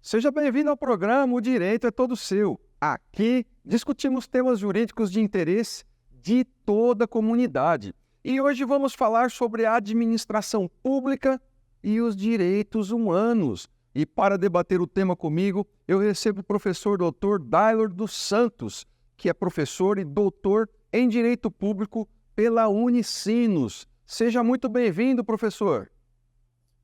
Seja bem-vindo ao programa O Direito é Todo Seu. Aqui discutimos temas jurídicos de interesse de toda a comunidade. E hoje vamos falar sobre a administração pública e os direitos humanos. E para debater o tema comigo, eu recebo o professor Dr. Dailor dos Santos, que é professor e doutor em Direito Público pela Unicinos. Seja muito bem-vindo, professor.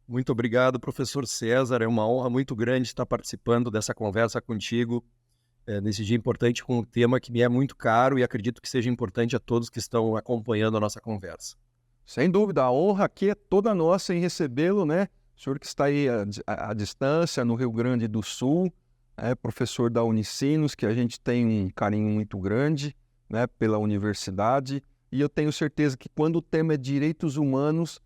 Muito obrigado, professor César. É uma honra muito grande estar participando dessa conversa contigo, nesse dia importante com um tema que me é muito caro e acredito que seja importante a todos que estão acompanhando a nossa conversa. Sem dúvida, a honra aqui é toda nossa em recebê-lo, né? O senhor que está aí à distância, no Rio Grande do Sul, professor da Unicinos, que a gente tem um carinho muito grande, né, pela universidade, e eu tenho certeza que quando o tema é direitos humanos,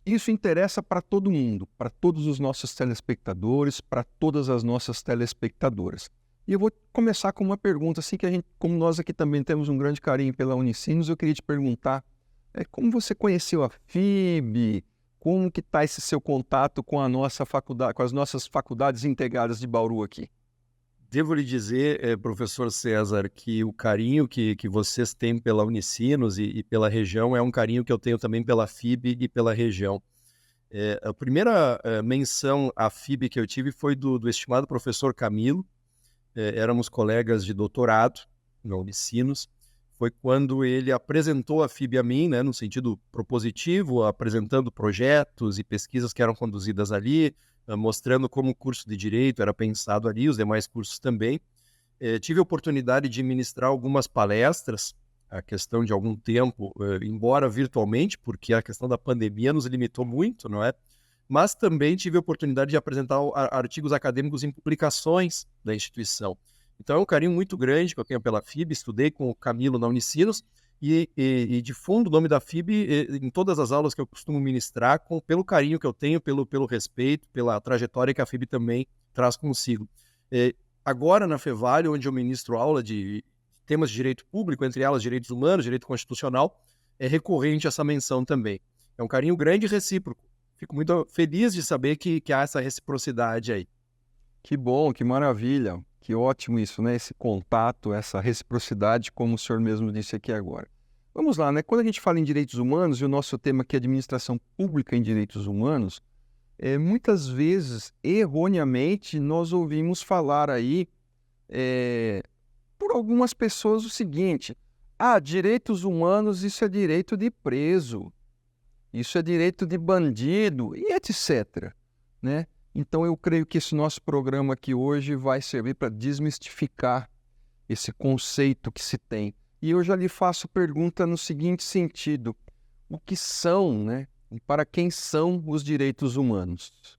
isso interessa para todo mundo, para todos os nossos telespectadores, para todas as nossas telespectadoras. E eu vou começar com uma pergunta, assim que a gente, como nós aqui também temos um grande carinho pela Unicinos, eu queria te perguntar, como você conheceu a FIB? Como que está esse seu contato com a nossa faculdade, com as nossas faculdades integradas de Bauru aqui? Devo lhe dizer, professor César, que o carinho que vocês têm pela Unicinos e pela região é um carinho que eu tenho também pela FIB e pela região. A primeira menção à FIB que eu tive foi do estimado professor Camilo. Éramos colegas de doutorado na Unicinos. Foi quando ele apresentou a FIB a mim, né, no sentido propositivo, apresentando projetos e pesquisas que eram conduzidas ali, mostrando como o curso de Direito era pensado ali, os demais cursos também. Tive a oportunidade de ministrar algumas palestras, a questão de algum tempo, embora virtualmente, porque a questão da pandemia nos limitou muito, não é? Mas também tive a oportunidade de apresentar artigos acadêmicos em publicações da instituição. Então é um carinho muito grande que eu tenho pela FIB, estudei com o Camilo na Unicinos, e de fundo o nome da FIB, em todas as aulas que eu costumo ministrar, pelo carinho que eu tenho, pelo respeito, pela trajetória que a FIB também traz consigo. Agora na Fevale, onde eu ministro aula de temas de direito público, entre elas direitos humanos, direito constitucional, é recorrente essa menção também. É um carinho grande e recíproco. Fico muito feliz de saber que há essa reciprocidade aí. Que bom, que maravilha, que ótimo isso, né? Esse contato, essa reciprocidade, como o senhor mesmo disse aqui agora. Vamos lá, né? Quando a gente fala em direitos humanos, e o nosso tema aqui é administração pública em direitos humanos, muitas vezes, erroneamente, nós ouvimos falar aí, por algumas pessoas, o seguinte: direitos humanos, isso é direito de preso, isso é direito de bandido, e etc., né? Então, eu creio que esse nosso programa aqui hoje vai servir para desmistificar esse conceito que se tem. E eu já lhe faço pergunta no seguinte sentido: o que são, né? E para quem são os direitos humanos?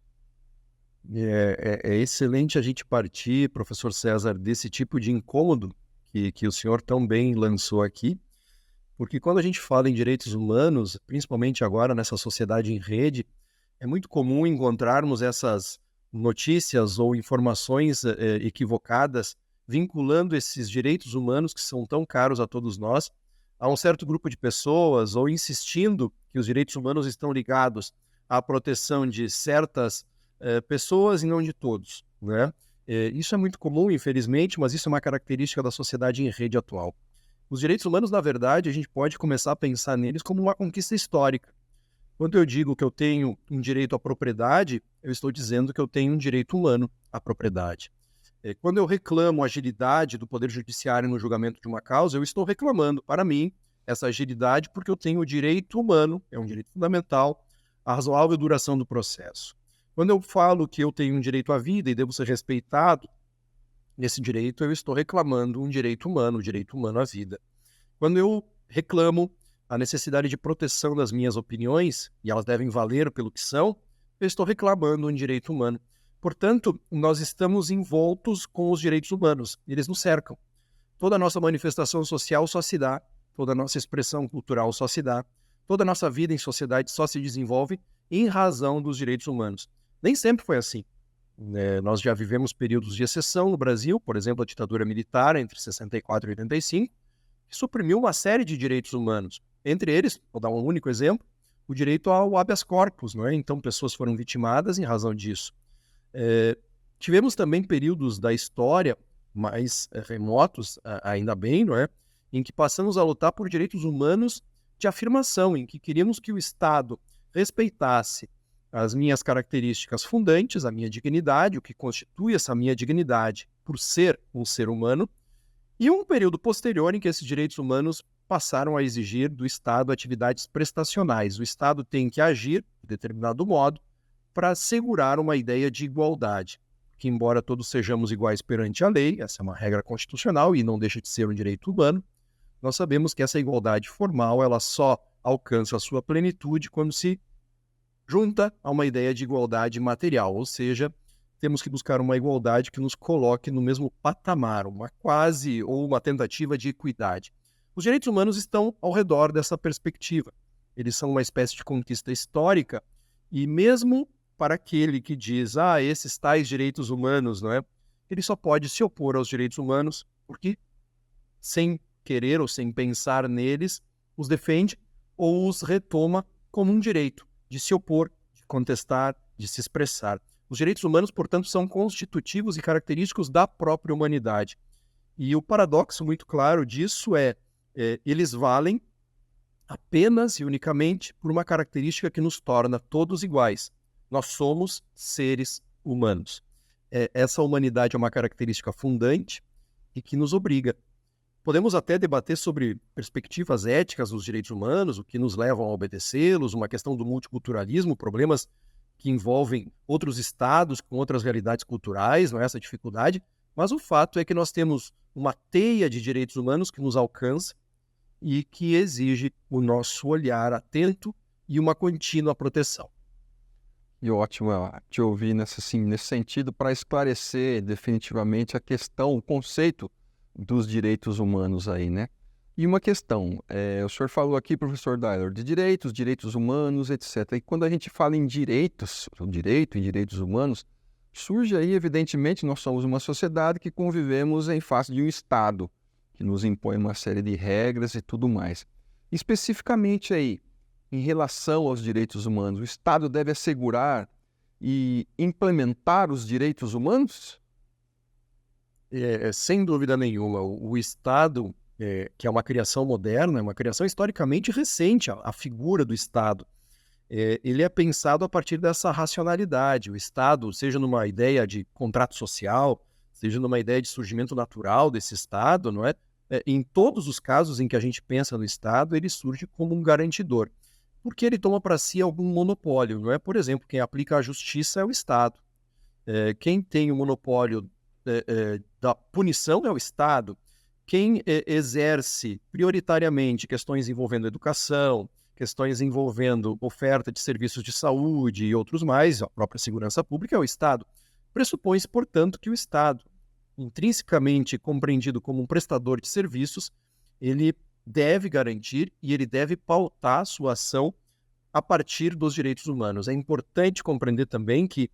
É excelente a gente partir, professor César, desse tipo de incômodo que o senhor tão bem lançou aqui, porque quando a gente fala em direitos humanos, principalmente agora nessa sociedade em rede, é muito comum encontrarmos essas notícias ou informações equivocadas vinculando esses direitos humanos que são tão caros a todos nós a um certo grupo de pessoas ou insistindo que os direitos humanos estão ligados à proteção de certas pessoas e não de todos, né? Isso é muito comum, infelizmente, mas isso é uma característica da sociedade em rede atual. Os direitos humanos, na verdade, a gente pode começar a pensar neles como uma conquista histórica. Quando eu digo que eu tenho um direito à propriedade, eu estou dizendo que eu tenho um direito humano à propriedade. Quando eu reclamo agilidade do Poder Judiciário no julgamento de uma causa, eu estou reclamando, para mim, essa agilidade porque eu tenho o direito humano, é um direito fundamental, à razoável duração do processo. Quando eu falo que eu tenho um direito à vida e devo ser respeitado nesse direito, eu estou reclamando um direito humano, o direito humano à vida. Quando eu reclamo a necessidade de proteção das minhas opiniões, e elas devem valer pelo que são, eu estou reclamando um direito humano. Portanto, nós estamos envoltos com os direitos humanos, eles nos cercam. Toda a nossa manifestação social só se dá, toda a nossa expressão cultural só se dá, toda a nossa vida em sociedade só se desenvolve em razão dos direitos humanos. Nem sempre foi assim. Nós já vivemos períodos de exceção no Brasil, por exemplo, a ditadura militar entre 64 e 85, que suprimiu uma série de direitos humanos. Entre eles, vou dar um único exemplo, o direito ao habeas corpus, não é? Então, pessoas foram vitimadas em razão disso. Tivemos também períodos da história mais remotos, ainda bem, não é? Em que passamos a lutar por direitos humanos de afirmação, em que queríamos que o Estado respeitasse as minhas características fundantes, a minha dignidade, o que constitui essa minha dignidade por ser um ser humano, e um período posterior em que esses direitos humanos passaram a exigir do Estado atividades prestacionais. O Estado tem que agir de determinado modo para assegurar uma ideia de igualdade, que embora todos sejamos iguais perante a lei, essa é uma regra constitucional e não deixa de ser um direito humano, nós sabemos que essa igualdade formal ela só alcança a sua plenitude quando se junta a uma ideia de igualdade material, ou seja, temos que buscar uma igualdade que nos coloque no mesmo patamar, uma quase ou uma tentativa de equidade. Os direitos humanos estão ao redor dessa perspectiva. Eles são uma espécie de conquista histórica e mesmo para aquele que diz, esses tais direitos humanos, não é? Ele só pode se opor aos direitos humanos porque, sem querer ou sem pensar neles, os defende ou os retoma como um direito de se opor, de contestar, de se expressar. Os direitos humanos, portanto, são constitutivos e característicos da própria humanidade. E o paradoxo muito claro disso eles valem apenas e unicamente por uma característica que nos torna todos iguais. Nós somos seres humanos. Essa humanidade é uma característica fundante e que nos obriga. Podemos até debater sobre perspectivas éticas dos direitos humanos, o que nos levam a obedecê-los, uma questão do multiculturalismo, problemas que envolvem outros estados com outras realidades culturais, não é essa dificuldade, mas o fato é que nós temos uma teia de direitos humanos que nos alcança e que exige o nosso olhar atento e uma contínua proteção. E ótimo te ouvir nesse sentido para esclarecer definitivamente a questão, o conceito dos direitos humanos aí, né? E uma questão, o senhor falou aqui, professor Dailor, de direitos humanos, etc. E quando a gente fala em direitos, o direito e direitos humanos, surge aí, evidentemente, nós somos uma sociedade que convivemos em face de um Estado, que nos impõe uma série de regras e tudo mais. Especificamente aí, em relação aos direitos humanos, o Estado deve assegurar e implementar os direitos humanos? Sem dúvida nenhuma, o Estado, que é uma criação moderna, é uma criação historicamente recente, a figura do Estado, ele é pensado a partir dessa racionalidade. O Estado, seja numa ideia de contrato social, seja numa ideia de surgimento natural desse Estado, não é? Em todos os casos em que a gente pensa no Estado, ele surge como um garantidor, porque ele toma para si algum monopólio, não é? Por exemplo, quem aplica a justiça é o Estado. Quem tem o monopólio da punição é o Estado. Quem exerce prioritariamente questões envolvendo educação, questões envolvendo oferta de serviços de saúde e outros mais, a própria segurança pública é o Estado. Pressupõe-se, portanto, que o Estado, intrinsecamente compreendido como um prestador de serviços, ele deve garantir e ele deve pautar sua ação a partir dos direitos humanos. É importante compreender também que,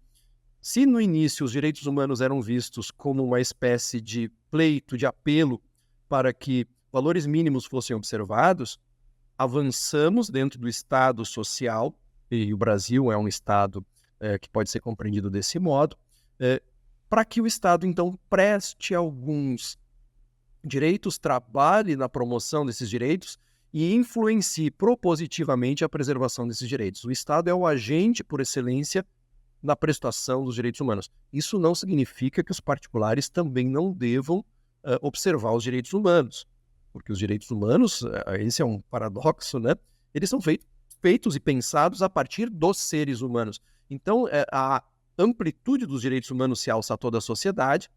se no início os direitos humanos eram vistos como uma espécie de pleito, de apelo para que valores mínimos fossem observados, avançamos dentro do Estado social, e o Brasil é um Estado que pode ser compreendido desse modo, para que o Estado, então, preste alguns direitos, trabalhe na promoção desses direitos e influencie propositivamente a preservação desses direitos. O Estado é o agente por excelência na prestação dos direitos humanos. Isso não significa que os particulares também não devam observar os direitos humanos, porque os direitos humanos, esse é um paradoxo, né? Eles são feitos e pensados a partir dos seres humanos. Então, a amplitude dos direitos humanos se alça a toda a sociedade.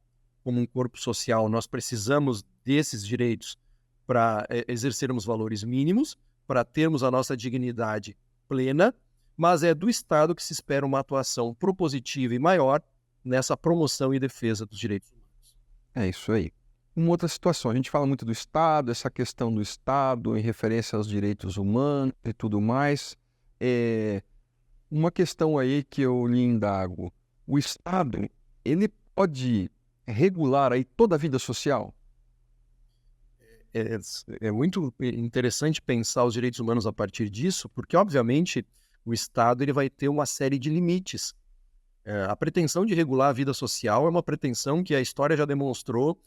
Como um corpo social, nós precisamos desses direitos para exercermos valores mínimos, para termos a nossa dignidade plena, mas é do Estado que se espera uma atuação propositiva e maior nessa promoção e defesa dos direitos humanos. É isso aí. Uma outra situação, a gente fala muito do Estado, essa questão do Estado em referência aos direitos humanos e tudo mais. Uma questão aí que eu lhe indago, o Estado, ele pode regular aí toda a vida social? É muito interessante pensar os direitos humanos a partir disso, porque, obviamente, o Estado ele vai ter uma série de limites A pretensão de regular a vida social é uma pretensão que a história já demonstrou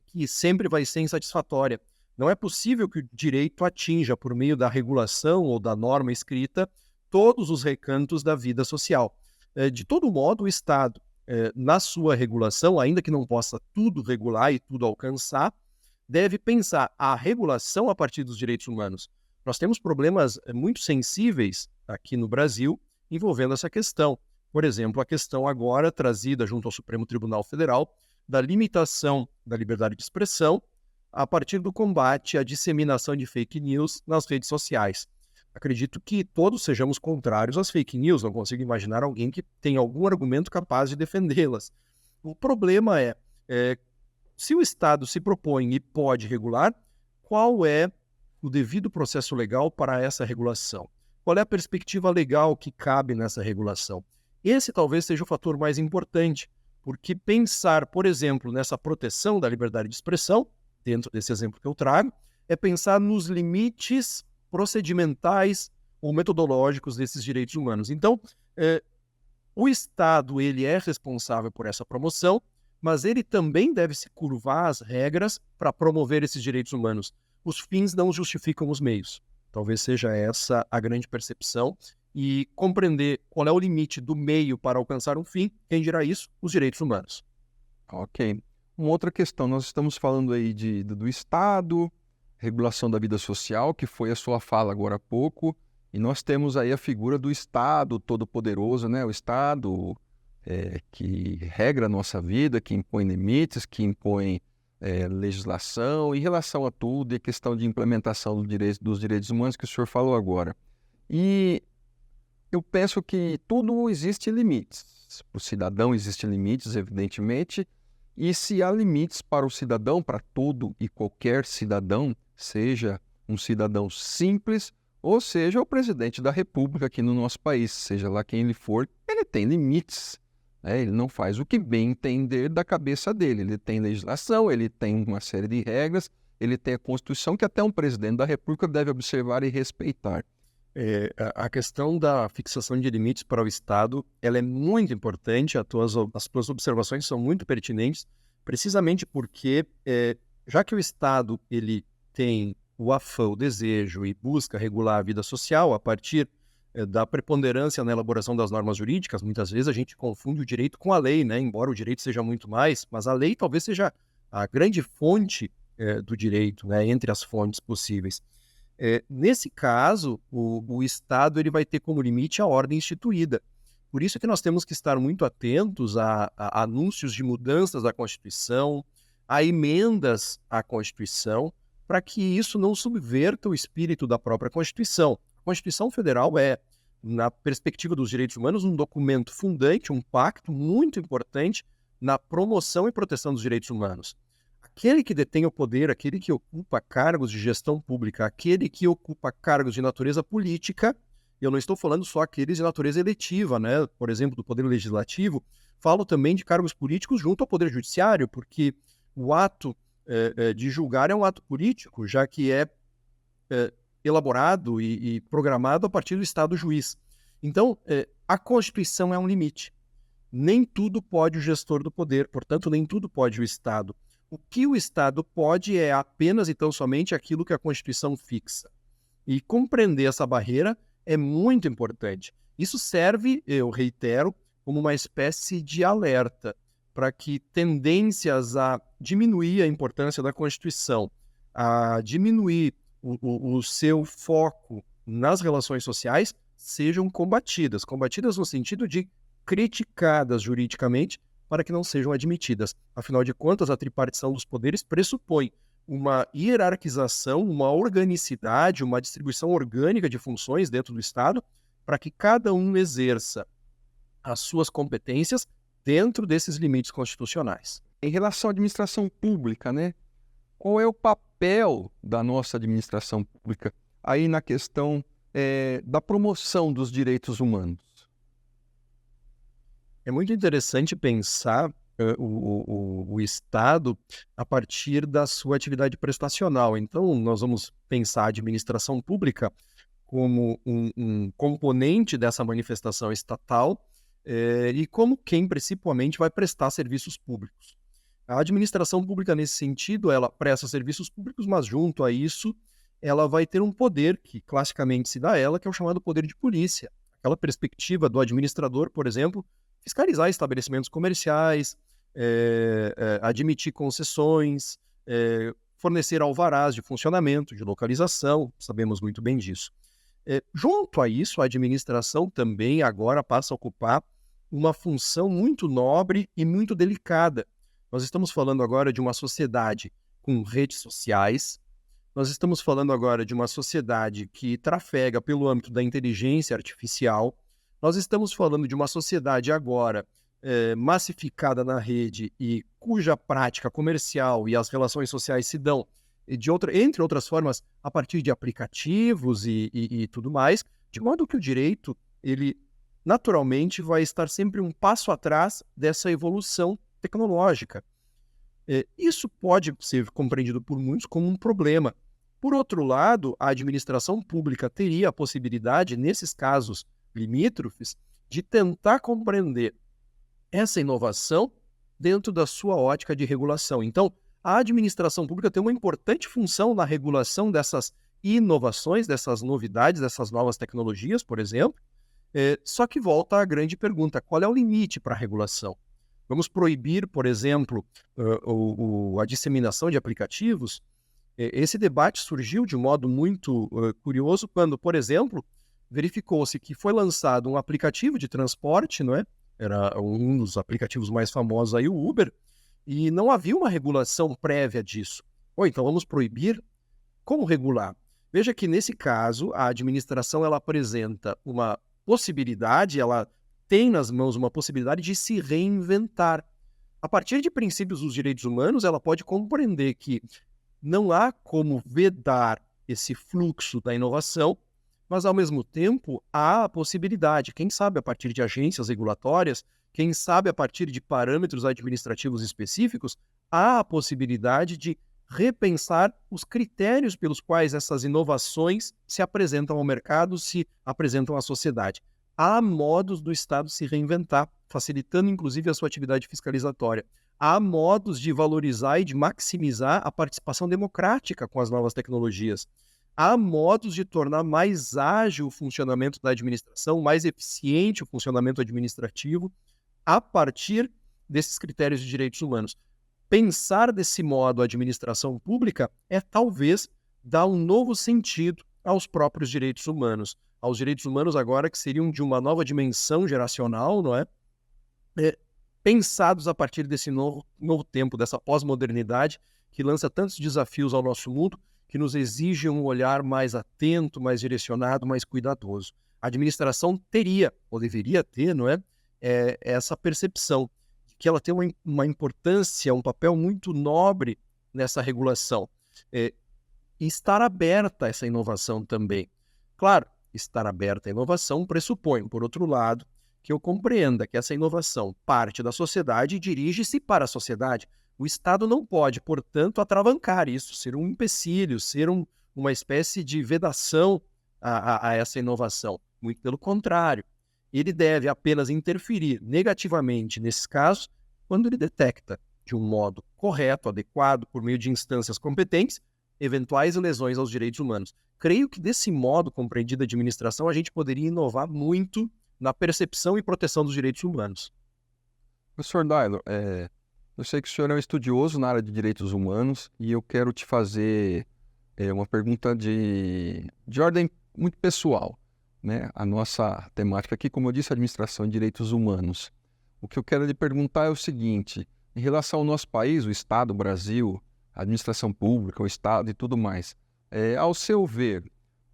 que sempre vai ser insatisfatória. Não é possível que o direito atinja, por meio da regulação ou da norma escrita, todos os recantos da vida social. De todo modo, o Estado, na sua regulação, ainda que não possa tudo regular e tudo alcançar, deve pensar a regulação a partir dos direitos humanos. Nós temos problemas muito sensíveis aqui no Brasil envolvendo essa questão. Por exemplo, a questão agora trazida junto ao Supremo Tribunal Federal da limitação da liberdade de expressão a partir do combate à disseminação de fake news nas redes sociais. Acredito que todos sejamos contrários às fake news, não consigo imaginar alguém que tenha algum argumento capaz de defendê-las. O problema é se o Estado se propõe e pode regular, qual é o devido processo legal para essa regulação? Qual é a perspectiva legal que cabe nessa regulação? Esse talvez seja o fator mais importante, porque pensar, por exemplo, nessa proteção da liberdade de expressão, dentro desse exemplo que eu trago, é pensar nos limites procedimentais ou metodológicos desses direitos humanos. Então, o Estado ele é responsável por essa promoção, mas ele também deve se curvar às regras para promover esses direitos humanos. Os fins não justificam os meios. Talvez seja essa a grande percepção. E compreender qual é o limite do meio para alcançar um fim, quem dirá isso? Os direitos humanos. Ok. Uma outra questão, nós estamos falando aí do Estado, regulação da vida social, que foi a sua fala agora há pouco, e nós temos aí a figura do Estado todo-poderoso, né? O Estado que regra a nossa vida, que impõe limites, que impõe legislação em relação a tudo, e a questão de implementação dos direitos humanos que o senhor falou agora. E eu penso que tudo existe limites. Para o cidadão existem limites, evidentemente, e se há limites para o cidadão, para todo e qualquer cidadão, seja um cidadão simples, ou seja o presidente da República aqui no nosso país, seja lá quem ele for, ele tem limites. Ele não faz o que bem entender da cabeça dele. Ele tem legislação, ele tem uma série de regras, ele tem a Constituição que até um presidente da República deve observar e respeitar. A questão da fixação de limites para o Estado, ela é muito importante, as tuas observações são muito pertinentes, precisamente porque, já que o Estado ele tem o afã, o desejo e busca regular a vida social a partir da preponderância na elaboração das normas jurídicas, muitas vezes a gente confunde o direito com a lei, né? Embora o direito seja muito mais, mas a lei talvez seja a grande fonte do direito, né? Entre as fontes possíveis. Nesse caso, o Estado ele vai ter como limite a ordem instituída. Por isso que nós temos que estar muito atentos a anúncios de mudanças da Constituição, a emendas à Constituição, para que isso não subverta o espírito da própria Constituição. A Constituição Federal na perspectiva dos direitos humanos, um documento fundante, um pacto muito importante na promoção e proteção dos direitos humanos. Aquele que detém o poder, aquele que ocupa cargos de gestão pública, aquele que ocupa cargos de natureza política, eu não estou falando só aqueles de natureza eletiva, né? Por exemplo, do poder legislativo, falo também de cargos políticos junto ao poder judiciário, porque o ato de julgar é um ato político, já que é elaborado e programado a partir do Estado juiz. Então, a Constituição é um limite. Nem tudo pode o gestor do poder, portanto, nem tudo pode o Estado. O que o Estado pode é apenas e tão somente aquilo que a Constituição fixa. E compreender essa barreira é muito importante. Isso serve, eu reitero, como uma espécie de alerta para que tendências a diminuir a importância da Constituição, a diminuir o seu foco nas relações sociais, sejam combatidas. Combatidas no sentido de criticadas juridicamente, para que não sejam admitidas. Afinal de contas, a tripartição dos poderes pressupõe uma hierarquização, uma organicidade, uma distribuição orgânica de funções dentro do Estado, para que cada um exerça as suas competências dentro desses limites constitucionais. Em relação à administração pública, né? Qual é o papel da nossa administração pública aí na questão da promoção dos direitos humanos? É muito interessante pensar o Estado a partir da sua atividade prestacional. Então, nós vamos pensar a administração pública como um componente dessa manifestação estatal e como quem principalmente vai prestar serviços públicos. A administração pública, nesse sentido, ela presta serviços públicos, mas junto a isso, ela vai ter um poder que classicamente se dá a ela, que é o chamado poder de polícia. Aquela perspectiva do administrador, por exemplo, fiscalizar estabelecimentos comerciais, admitir concessões, fornecer alvarás de funcionamento, de localização, sabemos muito bem disso. Junto a isso, a administração também agora passa a ocupar uma função muito nobre e muito delicada. Nós estamos falando agora de uma sociedade com redes sociais, nós estamos falando agora de uma sociedade que trafega pelo âmbito da inteligência artificial, nós estamos falando de uma sociedade agora massificada na rede e cuja prática comercial e as relações sociais se dão, entre outras formas, a partir de aplicativos e tudo mais, de modo que o direito, ele naturalmente vai estar sempre um passo atrás dessa evolução tecnológica. Isso pode ser compreendido por muitos como um problema. Por outro lado, a administração pública teria a possibilidade, nesses casos limítrofes, de tentar compreender essa inovação dentro da sua ótica de regulação. Então, a administração pública tem uma importante função na regulação dessas inovações, dessas novidades, dessas novas tecnologias, por exemplo. Só que volta à grande pergunta: qual é o limite para a regulação? Vamos proibir, por exemplo, a disseminação de aplicativos? Esse debate surgiu de um modo muito curioso quando, por exemplo, verificou-se que foi lançado um aplicativo de transporte, não é? Era um dos aplicativos mais famosos aí, o Uber, e não havia uma regulação prévia disso. Então vamos proibir? Como regular? Veja que nesse caso a administração ela apresenta uma possibilidade, ela tem nas mãos uma possibilidade de se reinventar. A partir de princípios dos direitos humanos, ela pode compreender que não há como vedar esse fluxo da inovação, mas, ao mesmo tempo, há a possibilidade, quem sabe a partir de agências regulatórias, quem sabe a partir de parâmetros administrativos específicos, há a possibilidade de repensar os critérios pelos quais essas inovações se apresentam ao mercado, se apresentam à sociedade. Há modos do Estado se reinventar, facilitando, inclusive, a sua atividade fiscalizatória. Há modos de valorizar e de maximizar a participação democrática com as novas tecnologias. Há modos de tornar mais ágil o funcionamento da administração, mais eficiente o funcionamento administrativo, a partir desses critérios de direitos humanos. Pensar desse modo a administração pública é talvez dar um novo sentido aos próprios direitos humanos. Aos direitos humanos agora que seriam de uma nova dimensão geracional, não é? Pensados a partir desse novo tempo, dessa pós-modernidade que lança tantos desafios ao nosso mundo, que nos exige um olhar mais atento, mais direcionado, mais cuidadoso. A administração teria, ou deveria ter, não é? Essa percepção de que ela tem uma importância, um papel muito nobre nessa regulação. E estar aberta a essa inovação também. Claro, estar aberta à inovação pressupõe, por outro lado, que eu compreenda que essa inovação parte da sociedade e dirige-se para a sociedade. O Estado não pode, portanto, atravancar isso, ser um empecilho, ser uma espécie de vedação a essa inovação. Muito pelo contrário, ele deve apenas interferir negativamente nesses casos quando ele detecta, de um modo correto, adequado, por meio de instâncias competentes, eventuais lesões aos direitos humanos. Creio que desse modo, compreendida a administração, a gente poderia inovar muito na percepção e proteção dos direitos humanos. Professor Dailo, eu sei que o senhor é um estudioso na área de direitos humanos e eu quero te fazer uma pergunta de ordem muito pessoal, né? A nossa temática aqui, como eu disse, é administração de direitos humanos. O que eu quero lhe perguntar é o seguinte: em relação ao nosso país, o Estado, o Brasil, a administração pública, o Estado e tudo mais, ao seu ver,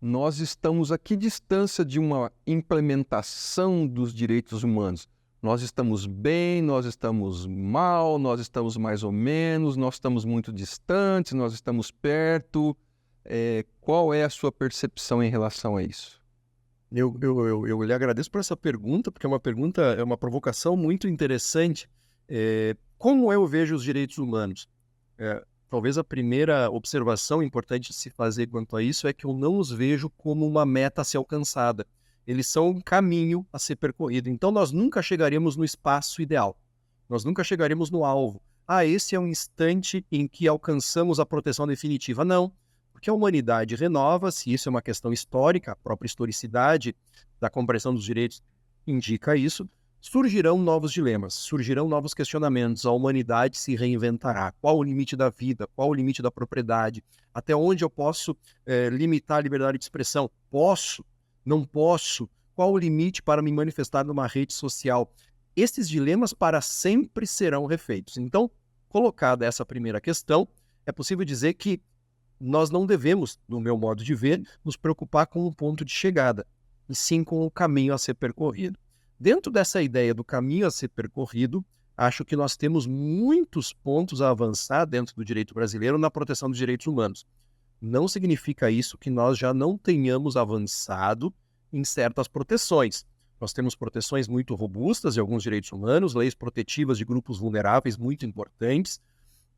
nós estamos a que distância de uma implementação dos direitos humanos? Nós estamos bem, nós estamos mal, nós estamos mais ou menos, nós estamos muito distantes, nós estamos perto. Qual é a sua percepção em relação a isso? Eu lhe agradeço por essa pergunta, porque é uma provocação muito interessante. Como eu vejo os direitos humanos? Talvez a primeira observação importante de se fazer quanto a isso é que eu não os vejo como uma meta a ser alcançada. eles são um caminho a ser percorrido. Então, nós nunca chegaremos no espaço ideal. Nós nunca chegaremos no alvo. Esse é um instante em que alcançamos a proteção definitiva. Não, porque a humanidade renova-se, isso é uma questão histórica, a própria historicidade da compreensão dos direitos indica isso. Surgirão novos dilemas, surgirão novos questionamentos, a humanidade se reinventará. Qual o limite da vida? Qual o limite da propriedade? Até onde eu posso limitar a liberdade de expressão? Posso? Não posso? Qual o limite para me manifestar numa rede social? Esses dilemas para sempre serão refeitos. Então, colocada essa primeira questão, é possível dizer que nós não devemos, no meu modo de ver, nos preocupar com o ponto de chegada, e sim com o caminho a ser percorrido. Dentro dessa ideia do caminho a ser percorrido, acho que nós temos muitos pontos a avançar dentro do direito brasileiro na proteção dos direitos humanos. Não significa isso que nós já não tenhamos avançado em certas proteções. Nós temos proteções muito robustas de alguns direitos humanos, leis protetivas de grupos vulneráveis muito importantes,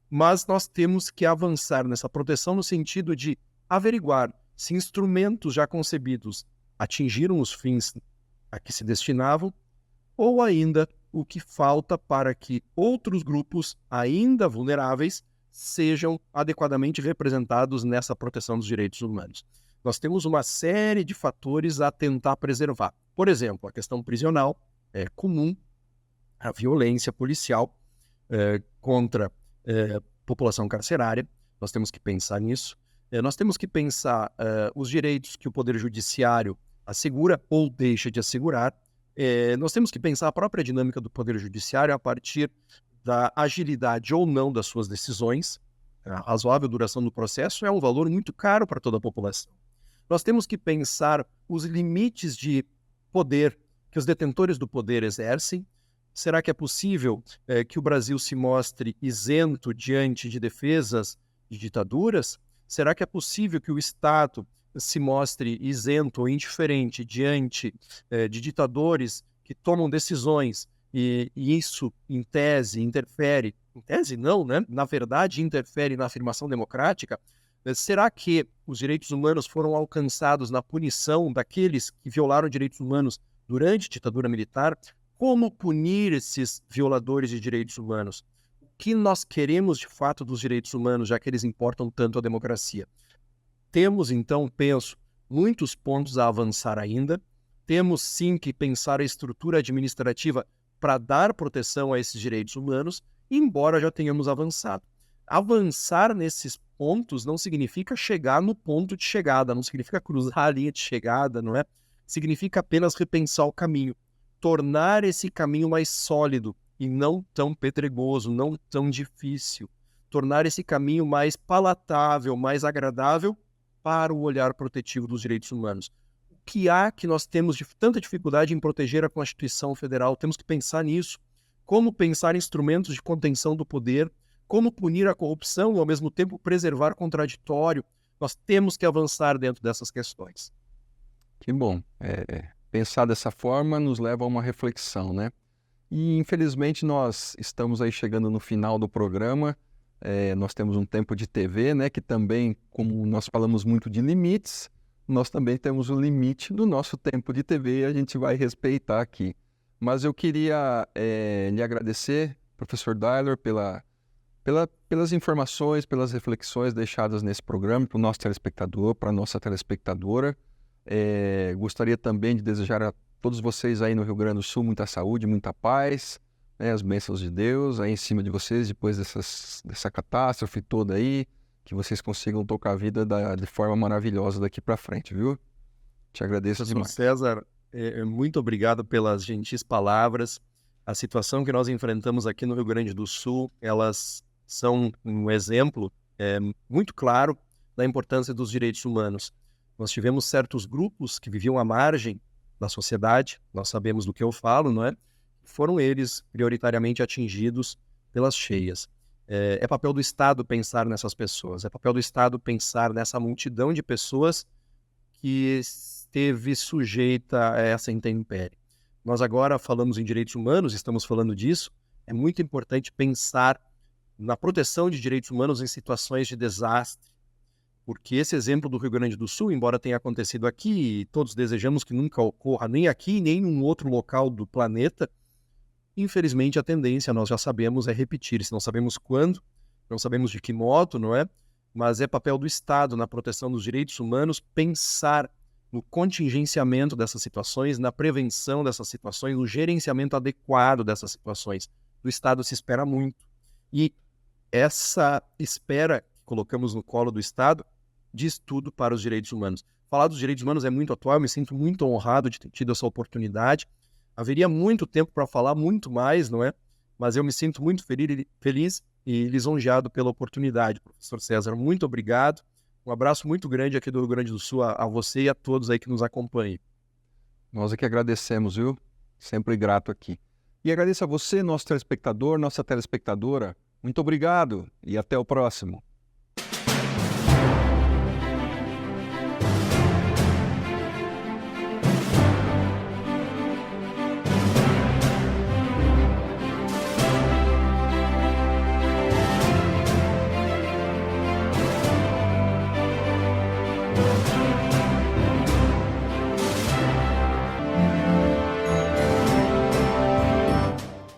mas nós temos que avançar nessa proteção no sentido de averiguar se instrumentos já concebidos atingiram os fins a que se destinavam, ou ainda o que falta para que outros grupos ainda vulneráveis sejam adequadamente representados nessa proteção dos direitos humanos. Nós temos uma série de fatores a tentar preservar. Por exemplo, a questão prisional é comum, a violência policial contra a população carcerária, nós temos que pensar nisso. Nós temos que pensar os direitos que o Poder Judiciário assegura ou deixa de assegurar. Nós temos que pensar a própria dinâmica do Poder Judiciário a partir da agilidade ou não das suas decisões. A razoável duração do processo é um valor muito caro para toda a população. Nós temos que pensar os limites de poder que os detentores do poder exercem. Será que é possível que o Brasil se mostre isento diante de defesas de ditaduras? Será que é possível que o Estado se mostre isento ou indiferente diante de ditadores que tomam decisões e isso, em tese, interfere? Em tese, não, né? Na verdade, interfere na afirmação democrática. Será que os direitos humanos foram alcançados na punição daqueles que violaram direitos humanos durante a ditadura militar? Como punir esses violadores de direitos humanos? O que nós queremos de fato dos direitos humanos, já que eles importam tanto à democracia? Temos, então, penso, muitos pontos a avançar ainda. Temos, sim, que pensar a estrutura administrativa para dar proteção a esses direitos humanos, embora já tenhamos avançado. Avançar nesses pontos não significa chegar no ponto de chegada, não significa cruzar a linha de chegada, não é? Significa apenas repensar o caminho, tornar esse caminho mais sólido e não tão pedregoso, não tão difícil, tornar esse caminho mais palatável, mais agradável para o olhar protetivo dos direitos humanos. O que há que nós temos de tanta dificuldade em proteger a Constituição Federal? Temos que pensar nisso. Como pensar em instrumentos de contenção do poder, como punir a corrupção e, ao mesmo tempo, preservar o contraditório. Nós temos que avançar dentro dessas questões. Que bom. Pensar dessa forma nos leva a uma reflexão, né? E, infelizmente, nós estamos aí chegando no final do programa. Nós temos um tempo de TV, né? Que também, como nós falamos muito de limites, nós também temos o limite do nosso tempo de TV e a gente vai respeitar aqui. Mas eu queria lhe agradecer, professor Dailor, pelas informações, pelas reflexões deixadas nesse programa para o nosso telespectador, para a nossa telespectadora. Gostaria também de desejar a todos vocês aí no Rio Grande do Sul muita saúde, muita paz, né, as bênçãos de Deus aí em cima de vocês depois dessa catástrofe toda aí, que vocês consigam tocar a vida de forma maravilhosa daqui para frente, viu? Te agradeço demais. César, muito obrigado pelas gentis palavras. A situação que nós enfrentamos aqui no Rio Grande do Sul, elas são um exemplo muito claro da importância dos direitos humanos. Nós tivemos certos grupos que viviam à margem da sociedade, nós sabemos do que eu falo, não é? Foram eles prioritariamente atingidos pelas cheias. É papel do Estado pensar nessas pessoas, é papel do Estado pensar nessa multidão de pessoas que esteve sujeita a essa intempérie. Nós agora falamos em direitos humanos, estamos falando disso, é muito importante pensar na proteção de direitos humanos em situações de desastre. Porque esse exemplo do Rio Grande do Sul, embora tenha acontecido aqui, e todos desejamos que nunca ocorra nem aqui, nem em um outro local do planeta, infelizmente a tendência, nós já sabemos, é repetir. Se não sabemos quando, não sabemos de que modo, não é? Mas é papel do Estado, na proteção dos direitos humanos, pensar no contingenciamento dessas situações, na prevenção dessas situações, no gerenciamento adequado dessas situações. Do Estado se espera muito. E essa espera que colocamos no colo do Estado diz tudo para os direitos humanos. Falar dos direitos humanos é muito atual, eu me sinto muito honrado de ter tido essa oportunidade. Haveria muito tempo para falar muito mais, não é? Mas eu me sinto muito feliz e lisonjeado pela oportunidade. Professor César, muito obrigado. Um abraço muito grande aqui do Rio Grande do Sul a você e a todos aí que nos acompanhem. Nós é que agradecemos, viu? Sempre grato aqui. E agradeço a você, nosso telespectador, nossa telespectadora. Muito obrigado e até o próximo.